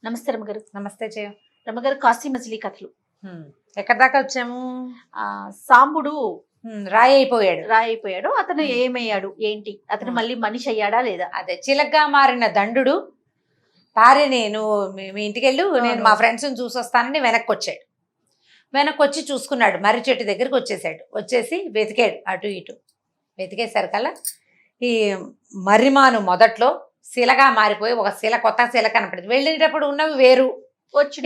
నమస్తే రమ్మగారు. నమస్తే జయ. రమ్మగారు, కాశీ మజిలీ కథలు. ఎక్కడ దాకా వచ్చాము? సాంబుడు రాయి అయిపోయాడు. రాయిపోయాడు. అతను ఏమయ్యాడు ఏంటి? అతను మళ్ళీ మనిషి అయ్యాడా లేదా? అదే చిలకగా మారిన దండు భార్యని నువ్వు మీ ఇంటికి వెళ్ళు, నేను మా ఫ్రెండ్స్ని చూసొస్తానని వెనక్కి వచ్చాడు. వెనక్కి వచ్చి చూసుకున్నాడు, మర్రి చెట్టు దగ్గరికి వచ్చేసాడు. వచ్చేసి వెతికాడు అటు ఇటు. వెతికేసరికల్లా ఈ మర్రిమాను మొదట్లో శిలగా మారిపోయి ఒక శిల, కొత్త శిల కనపడింది. వెళ్ళేటప్పుడు ఉన్నవి వేరు,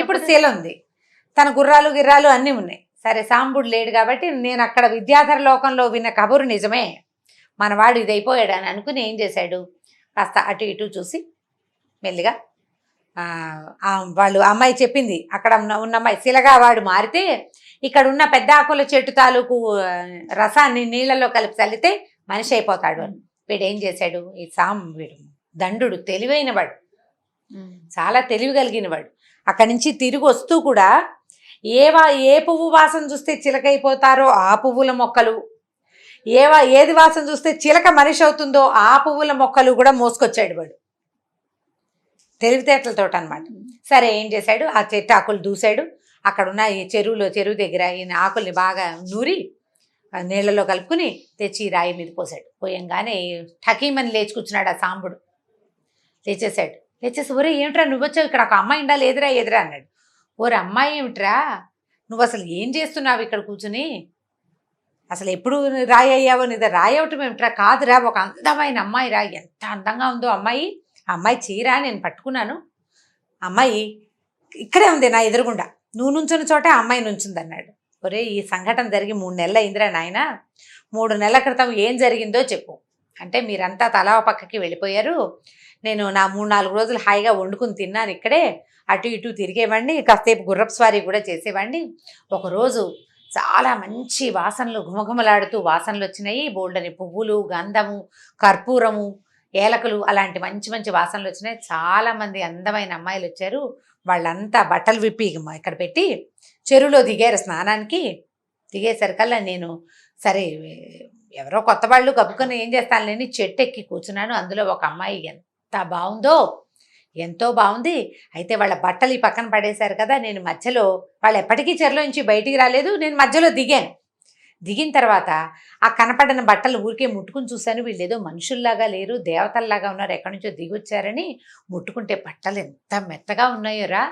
ఇప్పుడు శిల ఉంది. తన గుర్రాలు గిర్రాలు అన్నీ ఉన్నాయి. సరే, సాంబుడు లేడు కాబట్టి నేను అక్కడ విద్యాధర లోకంలో విన్న కబురు నిజమే, మనవాడు ఇది అయిపోయాడు అని అనుకుని ఏం చేశాడు, కాస్త అటు ఇటు చూసి మెల్లిగా వాళ్ళు అమ్మాయి చెప్పింది, అక్కడ ఉన్న అమ్మాయి శిలగా వాడు మారితే ఇక్కడ ఉన్న పెద్ద ఆకుల చెట్టు తాలూకు రసాన్ని నీళ్ళలో కలిపి చల్లితే మనిషి అయిపోతాడు అని. వీడు ఏం చేశాడు, ఈ వీడు దండు తెలివైన వాడు, చాలా తెలివి కలిగిన వాడు. అక్కడి నుంచి తిరిగి వస్తూ కూడా ఏ పువ్వు వాసన చూస్తే చిలక అయిపోతారో ఆ పువ్వుల మొక్కలు, ఏది వాసన చూస్తే చిలక మనిషి అవుతుందో ఆ పువ్వుల మొక్కలు కూడా మోసుకొచ్చాడు వాడు, తెలివితేటలతో అనమాట. సరే, ఏం చేశాడు, ఆ చెట్టు ఆకులు దూసాడు. అక్కడున్న ఈ చెరువు దగ్గర ఈయన ఆకుల్ని బాగా నూరి నీళ్లలో కలుపుకుని తెచ్చి రాయి మీద పోసాడు. పోయంగానే ఠకీమని లేచి కూర్చున్నాడు ఆ సాంబుడు. లేచేసాడు. లేచేసి, ఒరే ఏమిట్రా నువ్వు వచ్చావు, ఇక్కడ ఒక అమ్మాయి ఉండాలి, ఎదురా అన్నాడు. ఓరే అమ్మాయి ఏమిట్రా, నువ్వు అసలు ఏం చేస్తున్నావు ఇక్కడ కూర్చుని, అసలు ఎప్పుడు రాయి అయ్యావో, నీద రాయి అవటం ఏమిట్రా? కాదురా, ఒక అందమైన అమ్మాయి రా, ఎంత అందంగా ఉందో అమ్మాయి, ఆ అమ్మాయి చీర నేను పట్టుకున్నాను, అమ్మాయి ఇక్కడే ఉంది నా ఎదురుగుండా, నువ్వు నుంచున్న చోటే ఆ అమ్మాయి నుంచుంది అన్నాడు. ఒరే, ఈ సంఘటన జరిగి 3 నెలలు అయిందిరా నాయన, 3 నెలల క్రితం ఏం జరిగిందో చెప్పు అంటే, మీరంతా తలా పక్కకి వెళ్ళిపోయారు, నేను నా 3-4 రోజులు హాయిగా వండుకుని తిన్నాను ఇక్కడే, అటు ఇటు తిరిగేవాడిని, కాసేపు గుర్రపు స్వారీ కూడా చేసేవాడిని. ఒకరోజు చాలా మంచి వాసనలు, ఘుమఘుమలాడుతూ వాసనలు వచ్చినాయి, బోల్డని పువ్వులు, గంధము, కర్పూరము, ఏలకలు, అలాంటి మంచి మంచి వాసనలు వచ్చినాయి. చాలామంది అందమైన అమ్మాయిలు వచ్చారు. వాళ్ళంతా బట్టలు విప్పి ఇక్కడ పెట్టి చెరువులో దిగారు స్నానానికి. దిగేసరికల్లా నేను సరే ఎవరో కొత్త వాళ్ళు కప్పుకొని ఏం చేస్తాను లేని చెట్టు ఎక్కి కూర్చున్నాను. అందులో ఒక అమ్మాయి ఎంత బాగుందో, ఎంతో బాగుంది. అయితే వాళ్ళ బట్టలు ఈ పక్కన పడేశారు కదా, నేను మధ్యలో, వాళ్ళు ఎప్పటికీ చెరువులో నుంచి బయటికి రాలేదు, నేను మధ్యలో దిగాను. దిగిన తర్వాత ఆ కనపడిన బట్టలు ఊరికే ముట్టుకుని చూశాను. వీళ్ళు ఏదో మనుషుల్లాగా లేరు, దేవతల్లాగా ఉన్నారు, ఎక్కడి నుంచో దిగొచ్చారని. ముట్టుకుంటే బట్టలు ఎంత మెత్తగా ఉన్నాయోరా,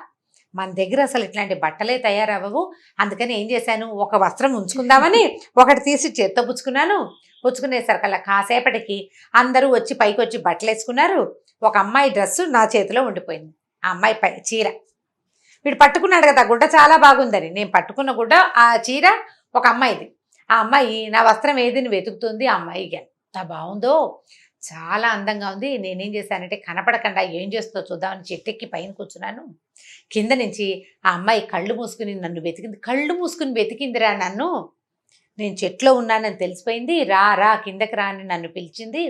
మన దగ్గర అసలు ఇట్లాంటి బట్టలే తయారవ్వవు. అందుకని ఏం చేశాను, ఒక వస్త్రం ఉంచుకుందామని ఒకటి తీసి చేత్తో పుచ్చుకున్నాను. పుచ్చుకునేసరికల్లా కాసేపటికి అందరూ వచ్చి పైకి వచ్చి బట్టలు వేసుకున్నారు. ఒక అమ్మాయి డ్రెస్సు నా చేతిలో ఉండిపోయింది. ఆ అమ్మాయి చీర వీడు పట్టుకున్నాడు కదా, గుడ్డ చాలా బాగుందని. నేను పట్టుకున్న గుడ్డ, ఆ చీర ఒక అమ్మాయిది. ఆ అమ్మాయి నా వస్త్రం ఏదిని వెతుకుతుంది. ఆ అమ్మాయి ఎంత బాగుందో, చాలా అందంగా ఉంది. నేనేం చేశానంటే, కనపడకుండా ఏం చేస్తుందో చూద్దామని చెట్టెక్కి పైన కూర్చున్నాను. కింద నుంచి ఆ అమ్మాయి కళ్ళు మూసుకుని నన్ను వెతికింది. కళ్ళు మూసుకుని వెతికిందిరా నన్ను. నేను చెట్లో ఉన్నానని తెలిసిపోయింది. రా కిందకి రా అని నన్ను పిలిచింది.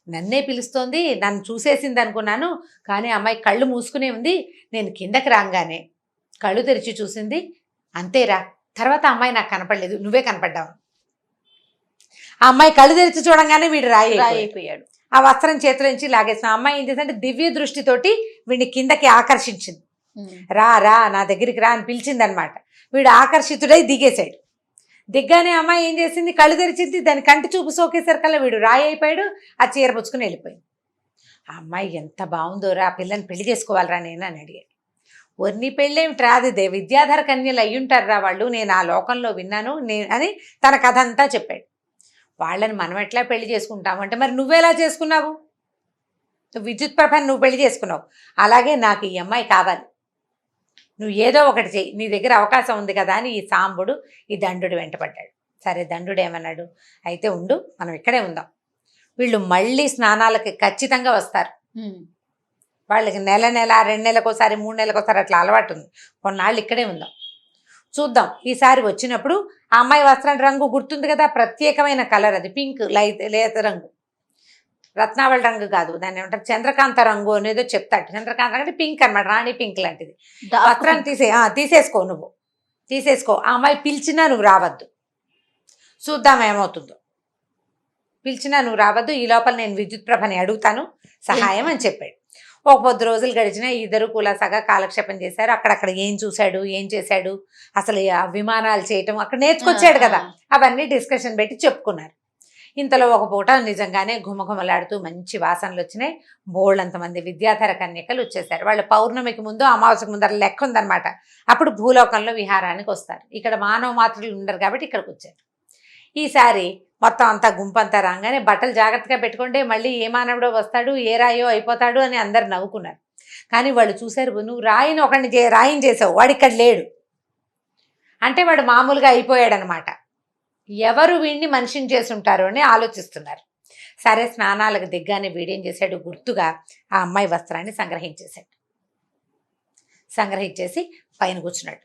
నన్నే పిలుస్తోంది, నన్ను చూసేసింది అనుకున్నాను. కానీ అమ్మాయి కళ్ళు మూసుకునే ఉంది. నేను కిందకి రాగానే కళ్ళు తెరిచి చూసింది. అంతేరా, తర్వాత అమ్మాయి నాకు కనపడలేదు, నువ్వే కనపడ్డావు. ఆ అమ్మాయి కళ్ళు తెరిచి చూడంగానే వీడు రాయి అయిపోయాడు. ఆ వస్త్రం చేతిలో నుంచి లాగేసిన అమ్మాయి ఏం చేసిందంటే, దివ్య దృష్టితోటి వీడిని కిందకి ఆకర్షించింది. రా నా దగ్గరికి రా అని పిలిచింది అనమాట. వీడు ఆకర్షితుడై దిగేశాడు. దిగ్గానే అమ్మాయి ఏం చేసింది, కళ్ళు తెరిచింది. దాని కంటి చూపు సోకేసరికల్లా వీడు రాయి అయిపోయాడు. ఆ చీర పుచ్చుకుని వెళ్ళిపోయింది. ఆ అమ్మాయి ఎంత బాగుందోరా, ఆ పిల్లని పెళ్లి చేసుకోవాలరా నేను అని అడిగాడు. నీ పెళ్ళేమిట్రా, అది విద్యాధర కన్యలు అయ్యుంటారా వాళ్ళు, నేను ఆ లోకంలో విన్నాను అని తన కథ అంతా చెప్పాడు. వాళ్ళని మనం ఎట్లా పెళ్లి చేసుకుంటాము అంటే, మరి నువ్వెలా చేసుకున్నావు, విద్యుత్ ప్రభని నువ్వు పెళ్లి చేసుకున్నావు, అలాగే నాకు ఈ అమ్మాయి కావాలి, నువ్వు ఏదో ఒకటి చెయ్యి, నీ దగ్గర అవకాశం ఉంది కదా అని ఈ సాంబుడు ఈ దండు వెంటపడ్డాడు. సరే, దండు ఏమన్నాడు, అయితే ఉండు, మనం ఇక్కడే ఉందాం, వీళ్ళు మళ్ళీ స్నానాలకి ఖచ్చితంగా వస్తారు, వాళ్ళకి నెల 2 నెలలకోసారి 3 నెలలకోసారి అట్లా అలవాటు ఉంది, కొన్నాళ్ళు ఇక్కడే ఉందాం, చూద్దాం. ఈసారి వచ్చినప్పుడు ఆ అమ్మాయి వస్త్రం రంగు గుర్తుంది కదా, ప్రత్యేకమైన కలర్, అది పింక్, లేత రంగు, రత్నావళి రంగు కాదు, దాన్ని ఏమంటారు, చంద్రకాంత రంగు అనేదో చెప్తాడు. చంద్రకాంత అంటే పింక్ అనమాట, రాణి పింక్ లాంటిది. వస్త్రాన్ని తీసేసుకో, నువ్వు తీసేసుకో. ఆ అమ్మాయి పిలిచినా నువ్వు రావద్దు, చూద్దాం ఏమవుతుందో, పిలిచినా నువ్వు రావద్దు, ఈ లోపల నేను విద్యుత్ ప్రభని అడుగుతాను సహాయం అని చెప్పాడు. ఒక 10 రోజులు గడిచినా ఇద్దరు కులాసాగా కాలక్షేపం చేశారు. అక్కడక్కడ ఏం చూశాడు, ఏం చేశాడు, అసలు ఆ విమానాలు చేయటం అక్కడ నేర్చుకొచ్చాడు కదా, అవన్నీ డిస్కషన్ పెట్టి చెప్పుకున్నారు. ఇంతలో ఒక పూట నిజంగానే ఘుమఘుమలాడుతూ మంచి వాసనలు వచ్చినాయి. బోళ్ళంతమంది విద్యాధర కన్యకలు వచ్చేసారు. వాళ్ళు పౌర్ణమికి ముందు అమావాస్యకు ముందు లెక్క ఉందన్నమాట. అప్పుడు భూలోకంలో విహారానికి వస్తారు. ఇక్కడ మానవ మాత్రులు ఉండరు కాబట్టి ఇక్కడికి వచ్చారు. ఈసారి మొత్తం అంతా గుంపంతా రాగానే బట్టలు జాగ్రత్తగా పెట్టుకుంటే మళ్ళీ ఏ మానవుడో వస్తాడు, ఏ రాయో అయిపోతాడు అని అందరు నవ్వుకున్నారు. కానీ వాళ్ళు చూశారు, నువ్వు రాయిని ఒకడిని రాయిని చేసావు, వాడు ఇక్కడ లేడు అంటే వాడు మామూలుగా అయిపోయాడనమాట. ఎవరు వీడిని మనిషిని చేసి ఉంటారో అని ఆలోచిస్తున్నారు. సరే స్నానాలకు దిగ్గానే వీడేం చేశాడు, గుర్తుగా ఆ అమ్మాయి వస్త్రాన్ని సంగ్రహించేసి పైన కూర్చున్నాడు.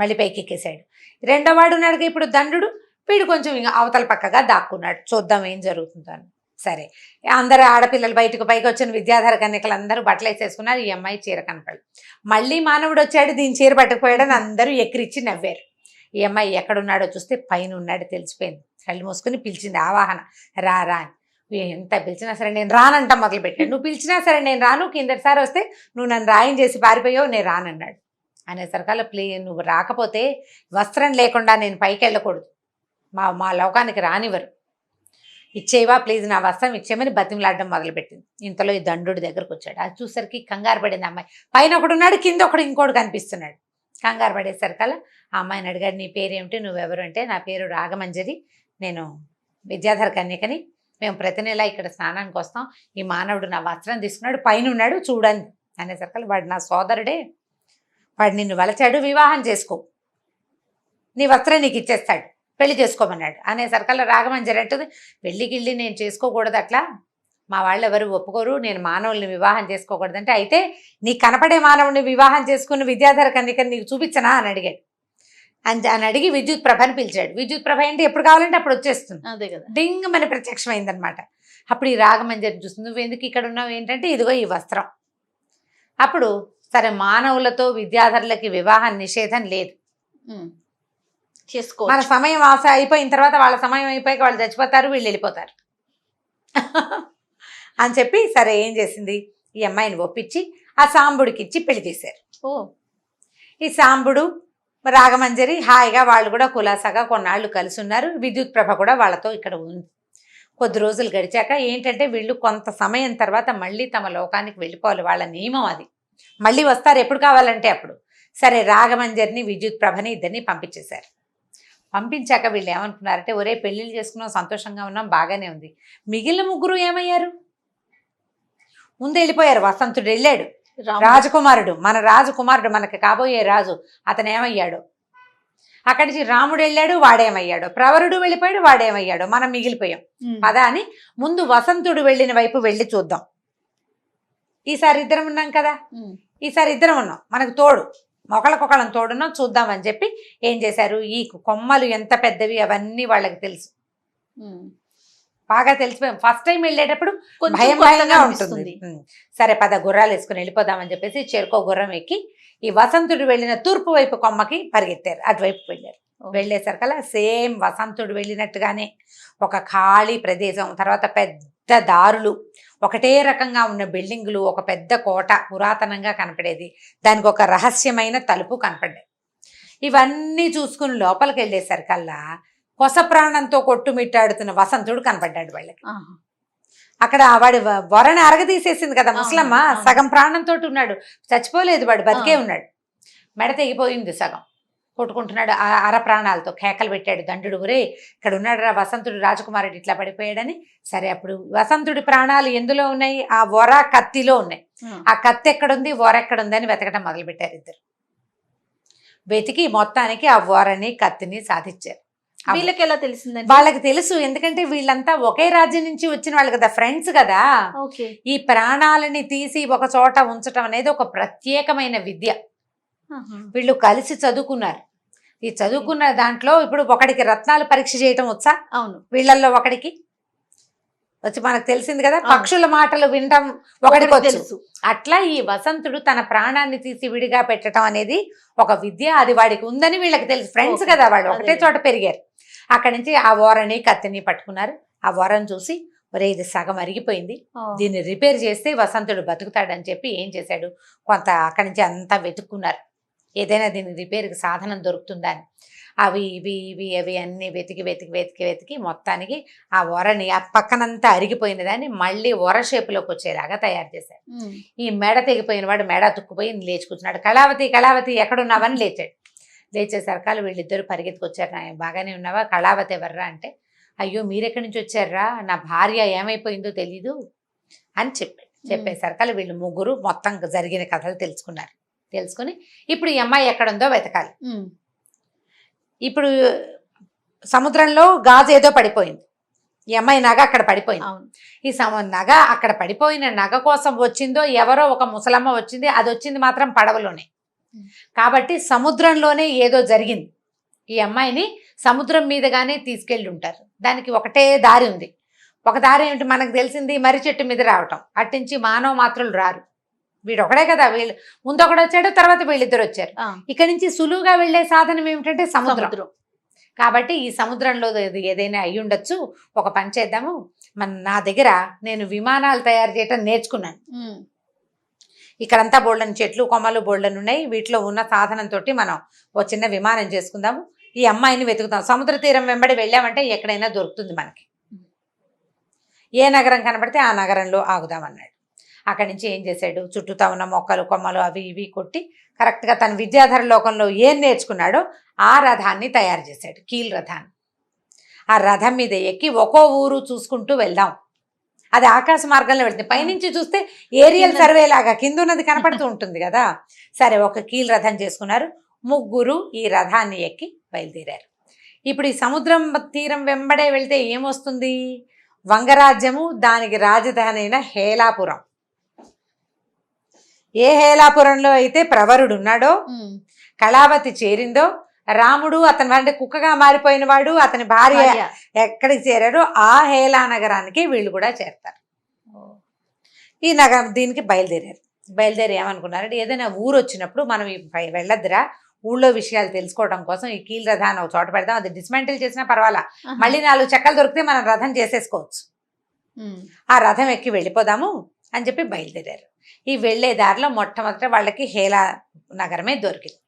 మళ్ళీ పైకి ఎక్కేశాడు. రెండో వాడు ఉన్నాడు ఇప్పుడు దండు, వీడు కొంచెం ఇంకా అవతల పక్కగా దాక్కున్నాడు. చూద్దాం ఏం జరుగుతుందో అని. సరే అందరూ ఆడపిల్లలు బయటకు పైకి వచ్చిన విద్యాధర కన్యకలు అందరూ బట్టలు వేసేసుకున్నారు. ఈ అమ్మాయి చీర కనపడదు. మళ్ళీ మానవుడు వచ్చాడు, దీని చీర పట్టుకుపోయాడని అందరూ ఎక్కిరిచ్చి నవ్వారు. ఈ అమ్మాయి ఎక్కడున్నాడో చూస్తే పైన ఉన్నాడు తెలిసిపోయింది. కళ్ళు మూసుకుని పిలిచింది ఆవాహన, రా రా అని. ఎంత పిలిచినా సరే నేను రానంట మొదలుపెట్టాడు. నువ్వు పిలిచినా సరే నేను రాను, కిందటిసారి వస్తే నువ్వు నన్ను రాయం చేసి పారిపోయావు, నేను రానన్నాడు. అనేసరికల్లా నువ్వు రాకపోతే వస్త్రం లేకుండా నేను పైకి వెళ్ళకూడదు, మా లోకానికి రానివ్వరు, ఇచ్చేవా ప్లీజ్, నా వస్త్రం ఇచ్చేయమని బతిమలాడడం మొదలుపెట్టింది. ఇంతలో ఈ దండుడి దగ్గరకు వచ్చాడు. అది చూసరికి కంగారు పడింది అమ్మాయి. పైన ఒకడున్నాడు, కింద ఇంకోటి కనిపిస్తున్నాడు. కంగారు పడేసరికల్లా ఆ అమ్మాయిని అడిగాడు, నీ పేరేమిటి, నువ్వెవరు అంటే, నా పేరు రాగమంజరి, నేను విద్యాధర కన్యకని, మేము ప్రతి నెల ఇక్కడ స్నానానికి వస్తాం, ఈ మానవుడు నా వస్త్రం తీసుకున్నాడు, పైన ఉన్నాడు చూడండి అనేసరికల్లా, వాడు నా సోదరుడే, వాడు నిన్ను వలచాడు, వివాహం చేసుకో, నీ వస్త్రం నీకు ఇచ్చేస్తాడు, పెళ్లి చేసుకోమన్నాడు. అనేసరికల్లా రాగమంజరి అంటుంది, పెళ్ళికిళ్ళి నేను చేసుకోకూడదు, అట్లా మా వాళ్ళు ఎవరు ఒప్పుకోరు, నేను మానవుల్ని వివాహం చేసుకోకూడదంటే, అయితే నీకు కనపడే మానవుని వివాహం చేసుకున్న విద్యాధర కన్యకని నీకు చూపించనా అని అడిగాడు. అని అడిగి విద్యుత్ ప్రభని పిలిచాడు. విద్యుత్ ప్రభ ఏంటి, ఎప్పుడు కావాలంటే అప్పుడు వచ్చేస్తుంది, అదే కదా, డింగ్ మన ప్రత్యక్షమైందనమాట. అప్పుడు ఈ రాగమంజరి చూస్తుంది, నువ్వు ఎందుకు ఇక్కడ ఉన్నావు ఏంటంటే, ఇదిగో ఈ వస్త్రం. అప్పుడు సరే మానవులతో విద్యాధరులకి వివాహ నిషేధం లేదు, చేసుకో, మన సమయం అయిపోయిన తర్వాత వాళ్ళ సమయం అయిపోయాక వాళ్ళు చచ్చిపోతారు, వీళ్ళు వెళ్ళిపోతారు అని చెప్పి సరే ఏం చేసింది, ఈ అమ్మాయిని ఒప్పించి ఆ సాంబుడికి ఇచ్చి పెళ్లి చేశారు. ఈ సాంబుడు రాగమంజరి హాయిగా వాళ్ళు కూడా కులాసాగా కొన్నాళ్ళు కలిసి ఉన్నారు. విద్యుత్ ప్రభ కూడా వాళ్ళతో ఇక్కడ ఉంది. కొద్ది రోజులు గడిచాక ఏంటంటే వీళ్ళు కొంత సమయం తర్వాత మళ్ళీ తమ లోకానికి వెళ్ళిపోవాలి, వాళ్ళ నియమం అది, మళ్ళీ వస్తారు ఎప్పుడు కావాలంటే అప్పుడు. సరే రాగమంజరిని విద్యుత్ ప్రభని ఇద్దరిని పంపించేశారు. పంపించాక వీళ్ళు ఏమనుకున్నారంటే, ఒరే పెళ్ళిళ్ళు చేసుకున్నాం, సంతోషంగా ఉన్నాం, బాగానే ఉంది, మిగిలిన ముగ్గురు ఏమయ్యారు, ముందు వెళ్ళిపోయారు. వసంతుడు వెళ్ళాడు, రాజకుమారుడు, మన రాజకుమారుడు, మనకి కాబోయే రాజు, అతను ఏమయ్యాడు. అక్కడి నుంచి రాముడు వెళ్ళాడు, వాడేమయ్యాడు. ప్రవరుడు వెళ్ళిపోయాడు, వాడేమయ్యాడు. మనం మిగిలిపోయాం. పదా అని ముందు వసంతుడు వెళ్ళిన వైపు వెళ్ళి చూద్దాం. ఈసారి ఇద్దరం ఉన్నాం కదా, ఈసారి ఇద్దరం ఉన్నాం, మనకు తోడు, ఒకళ్ళకొకళ్ళని తోడున్నాం, చూద్దామని చెప్పి ఏం చేశారు, ఈ కొమ్మలు ఎంత పెద్దవి అవన్నీ వాళ్ళకి తెలుసు, బాగా తెలిసిపోయాం. ఫస్ట్ టైం వెళ్ళేటప్పుడు భయంగా ఉంటుంది. సరే పద గుర్రాలు వేసుకుని వెళ్ళిపోదామని చెప్పేసి చెరుకో గుర్రం ఎక్కి ఈ వసంతుడు వెళ్ళిన తూర్పు వైపు కొమ్మకి పరిగెత్తారు. అటువైపు వెళ్ళారు. వెళ్ళేసరికల్లా సేమ్ వసంతుడు వెళ్ళినట్టుగానే ఒక ఖాళీ ప్రదేశం, తర్వాత పెద్ద దారులు, ఒకటే రకంగా ఉన్న బిల్డింగులు, ఒక పెద్ద కోట పురాతనంగా కనపడేది, దానికి ఒక రహస్యమైన తలుపు కనపడ్డాయి. ఇవన్నీ చూసుకుని లోపలికి వెళ్ళేసరికల్లా కొస ప్రాణంతో కొట్టుమిట్టాడుతున్న వసంతుడు కనపడ్డాడు వాళ్ళకి. అక్కడ వాడి వరణ అరగదీసేసింది కదా ముసలమ్మ, సగం ప్రాణంతో ఉన్నాడు, చచ్చిపోలేదు, వాడు బతికే ఉన్నాడు, మెడ తెగిపోయింది సగం, కొట్టుకుంటున్నాడు అర ప్రాణాలతో. కేకలు పెట్టాడు దండుడు, ఒరే ఇక్కడ ఉన్నాడు రా వసంతుడు, రాజకుమారుడు ఇట్లా పడిపోయాడని. సరే అప్పుడు వసంతుడి ప్రాణాలు ఎందులో ఉన్నాయి, ఆ వర కత్తిలో ఉన్నాయి. ఆ కత్తి ఎక్కడుంది, వర ఎక్కడుంది అని వెతకడం మొదలుపెట్టారు ఇద్దరు. వెతికి మొత్తానికి ఆ వరని కత్తిని సాధించారు. వీళ్ళకి ఎలా తెలిసిందండి? వాళ్ళకి తెలుసు, ఎందుకంటే వీళ్ళంతా ఒకే రాజ్యం నుంచి వచ్చిన వాళ్ళు కదా, ఫ్రెండ్స్ కదా. ఈ ప్రాణాలని తీసి ఒక చోట ఉంచటం అనేది ఒక ప్రత్యేకమైన విద్య. వీళ్ళు కలిసి చదువుకున్నారు. ఈ చదువుకున్న దాంట్లో ఇప్పుడు ఒకడికి రత్నాలు పరీక్ష చేయటం వచ్చా, అవును, వీళ్ళల్లో ఒకడికి వచ్చి మనకు తెలిసింది కదా, పక్షుల మాటలు వినటం ఒకడికి తెలుసు. అట్లా ఈ వసంతుడు తన ప్రాణాన్ని తీసి విడిగా పెట్టడం అనేది ఒక విద్య, అది వాడికి ఉందని వీళ్ళకి తెలుసు. ఫ్రెండ్స్ కదా వాళ్ళు, ఒకటే చోట పెరిగారు. అక్కడి నుంచి ఆ వరని కత్తిని పట్టుకున్నారు. ఆ వరం చూసి ఒరే ఇది సగం అరిగిపోయింది, ఓ. దీన్ని రిపేర్ చేస్తే వసంతుడు బతుకుతాడని చెప్పి ఏం చేశాడు, కొంత అక్కడి నుంచి అంతా వెతుక్కున్నారు, ఏదైనా దీని రిపేర్కి సాధనం దొరుకుతుందా అని. అవి ఇవి ఇవి అవి అన్నీ వెతికి వెతికి వెతికి వెతికి మొత్తానికి ఆ ఒరని ఆ పక్కనంతా అరిగిపోయిన దాన్ని మళ్ళీ ఒర షేపులోకి వచ్చేలాగా తయారు చేశారు. ఉమ్. ఈ మెడ తెగిపోయిన వాడు మెడ తుక్కుపోయి లేచి కూర్చున్నాడు. కళావతి కళావతి ఎక్కడున్నావని లేచాడు. లేచేసరికాలు వీళ్ళిద్దరూ పరిగెత్తుకొచ్చారు. నా బాగానే ఉన్నావా, కళావతి ఎవర్రా అంటే, అయ్యో మీరెక్కడి నుంచి వచ్చారా, నా భార్య ఏమైపోయిందో తెలీదు అని చెప్పాడు. చెప్పేసరికాలు వీళ్ళు ముగ్గురు మొత్తం జరిగిన కథలు తెలుసుకున్నారు. తెలుసుకుని ఇప్పుడు ఈ అమ్మాయి ఎక్కడుందో వెతకాలి. ఉమ్. ఇప్పుడు సముద్రంలో గాజు ఏదో పడిపోయింది, ఈ అమ్మాయి నగ అక్కడ పడిపోయింది. అవును. ఈ నగ అక్కడ పడిపోయిన నగ కోసం వచ్చిందో ఎవరో ఒక ముసలమ్మ వచ్చింది, అది వచ్చింది మాత్రం పడవలోనే. కాబట్టి సముద్రంలోనే ఏదో జరిగింది. ఈ అమ్మాయిని సముద్రం మీదగానే తీసుకెళ్ళి ఉంటారు. దానికి ఒకటే దారి ఉంది. ఒక దారి ఏమిటి మనకు తెలిసింది, మర్రి చెట్టు మీద రావటం. అట్టించి మానవ మాత్రులు రారు. వీడు ఒకడే కదా, వీళ్ళు ముందు ఒకడు వచ్చాడు, తర్వాత వీళ్ళిద్దరు వచ్చారు. ఆ. ఇక్కడి నుంచి సులువుగా వెళ్ళే సాధనం ఏమిటంటే సముద్రం. సముద్రం. కాబట్టి ఈ సముద్రంలో ఏదైనా అయి ఉండొచ్చు. ఒక పని చేద్దాము, నా దగ్గర నేను విమానాలు తయారు చేయటం నేర్చుకున్నాను. ఉమ్. ఇక్కడంతా బోల్డన్ చెట్లు కొమ్మలు బోల్డన్ ఉన్నాయి. వీటిలో ఉన్న సాధనంతో మనం ఓ చిన్న విమానం చేసుకుందాము, ఈ అమ్మాయిని వెతుకుతాం. సముద్ర తీరం వెంబడి వెళ్ళామంటే ఎక్కడైనా దొరుకుతుంది మనకి. ఏ నగరం కనబడితే ఆ నగరంలో ఆగుదామన్నాడు. అక్కడి నుంచి ఏం చేశాడు, చుట్టూతా ఉన్న మొక్కలు కొమ్మలు అవి ఇవి కొట్టి కరెక్ట్గా తన విద్యాధర లోకంలో ఏం నేర్చుకున్నాడో ఆ రథాన్ని తయారు చేశాడు, కీల్ రథాన్ని. ఆ రథం మీద ఎక్కి ఒక్కో ఊరు చూసుకుంటూ వెళ్దాం. అది ఆకాశ మార్గంలో వెళ్తుంది. పైనుంచి చూస్తే ఏరియల్ సర్వే లాగా కింద ఉన్నది కనపడుతూ ఉంటుంది కదా. సరే, ఒక కీల్ రథం చేసుకున్నారు. ముగ్గురు ఈ రథాన్ని ఎక్కి బయలుదేరారు. ఇప్పుడు ఈ సముద్రం తీరం వెంబడే వెళ్తే ఏమొస్తుంది, వంగరాజ్యము, దానికి రాజధాని అయిన హేలాపురం. ఏ హేలాపురంలో అయితే ప్రవరుడు ఉన్నాడో, కళావతి చేరిందో, రాముడు అతని అంటే కుక్కగా మారిపోయిన వాడు అతని భార్య ఎక్కడికి చేరారో ఆ హేలా నగరానికి వీళ్ళు కూడా చేరతారు. ఈ నగరం దీనికి బయలుదేరి ఏమనుకున్నారంటే, ఏదైనా ఊరు వచ్చినప్పుడు మనం వెళ్ళొద్దురా, ఊళ్ళో విషయాలు తెలుసుకోవడం కోసం ఈ కీల్ రథాన్ని ఒక చోట పెడదాం, అది డిస్మాంటిల్ చేసినా పర్వాలా, మళ్ళీ 4 చెక్కలు దొరికితే మనం రథం చేసేసుకోవచ్చు, ఆ రథం ఎక్కి వెళ్ళిపోదాము అని చెప్పి బయలుదేరారు. ఈ వెళ్లే దారిలో మొట్టమొదట వాళ్ళకి హేలా నగరమే దొరికింది.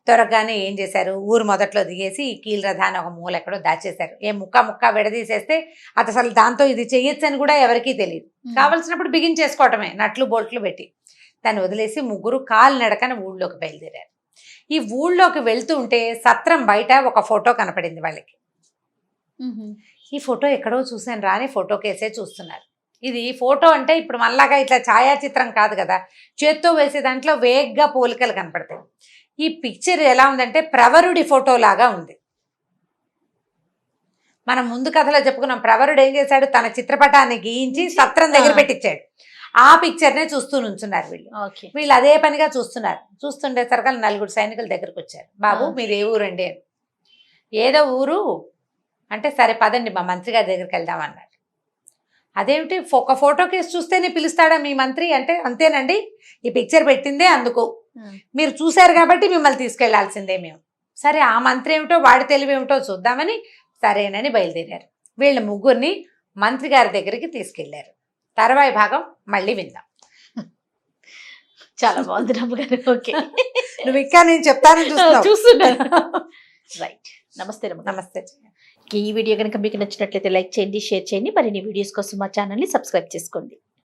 దొరకగానే ఏం చేశారు, ఊరు మొదట్లో దిగేసి ఈ కీల్ రథాన్ని ఒక మూల ఎక్కడో దాచేశారు. ముక్క విడదీసేస్తే అది అసలు దాంతో ఇది చెయ్యొచ్చు అని కూడా ఎవరికీ తెలియదు. కావలసినప్పుడు బిగించేసుకోవటమే, నట్లు బోల్ట్లు పెట్టి. దాన్ని వదిలేసి ముగ్గురు కాలు నడకన ఊళ్ళోకి బయలుదేరారు. ఈ ఊళ్ళోకి వెళ్తూ ఉంటే సత్రం బయట ఒక ఫోటో కనపడింది వాళ్ళకి. ఈ ఫోటో ఎక్కడో చూసాను రాని ఫోటో కేసే చూస్తున్నారు. ఇది ఫోటో అంటే ఇప్పుడు మళ్ళాగా ఇట్లా ఛాయాచిత్రం కాదు కదా, చేత్తో వేసే దాంట్లో వేగ్గా పోలికలు కనపడతాయి. ఈ పిక్చర్ ఎలా ఉందంటే ప్రవరుడి ఫోటో లాగా ఉంది. మనం ముందు కథలో చెప్పుకున్నాం, ప్రవరుడు ఏం చేశాడు, తన చిత్రపటాన్ని గీయించి సత్రం దగ్గర పెట్టించాడు. ఆ పిక్చర్నే చూస్తూ నుంచున్నారు వీళ్ళు. వీళ్ళు అదే పనిగా చూస్తున్నారు. చూస్తుండేసరికి 4 సైనికుల దగ్గరకు వచ్చారు. బాబు మీరు ఏ ఊరండి అని. ఏదో ఊరు అంటే, సరే పదండి మా మంత్రి గారి దగ్గరికి వెళ్దాం అన్నాడు. అదేమిటి, ఒక ఫోటో కేసు చూస్తేనే పిలుస్తాడా మీ మంత్రి అంటే, అంతేనండి ఈ పిక్చర్ పెట్టిందే అందుకు, మీరు చూశారు కాబట్టి మిమ్మల్ని తీసుకెళ్లాల్సిందే మేము. సరే ఆ మంత్రి ఏమిటో వాడి తెలివి ఏమిటో చూద్దామని సరేనని బయలుదేరారు. వీళ్ళ ముగ్గురిని మంత్రి గారి దగ్గరికి తీసుకెళ్లారు. తర్వాయి భాగం మళ్ళీ విందాం. చాలా బాగుంది రమ్మగారు. ఓకే, నువ్వు ఇంకా నేను చెప్తానని చూస్తున్నాను. రైట్, నమస్తే. నమస్తే. ఈ వీడియో కనుక మీకు నచ్చినట్లయితే లైక్ చేయండి, షేర్ చేయండి. మరిన్ని వీడియోస్ కోసం మా ఛానల్ని సబ్స్క్రైబ్ చేసుకోండి.